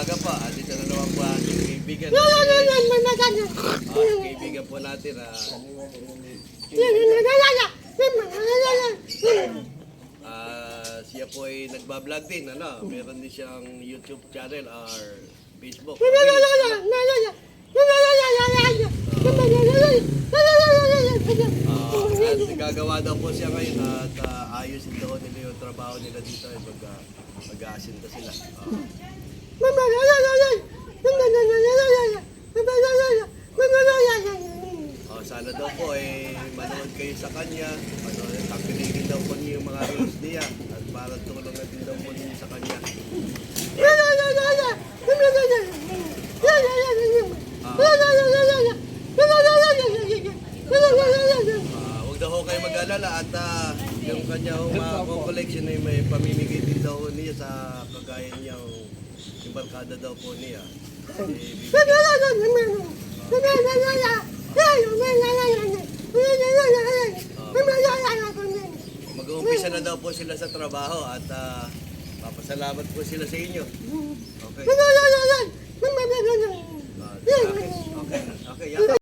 umaga po. Dito na naman po ating kaibigan. Kaibigan po natin. Siya po ay nagbablog din. Meron din siyang YouTube channel or Facebook. At gagawa daw po siya ngayon at ayusin daw nila yung trabaho nila dito ay mag-aasinta sila. Sana daw po manood kayo sa kanya, pakiligin daw po niyo yung mga reels niya at para tulong na din daw po niyo sa kanya. Huwag daw kayo mag-alala at yung kanya mga collection ay may pamimigay din daw niya sa kagaya niyang yung barkada daw po niya. Mag-uumpisa na daw po sila sa trabaho at papasalamat po sila sa inyo. Okay. Okay. Okay.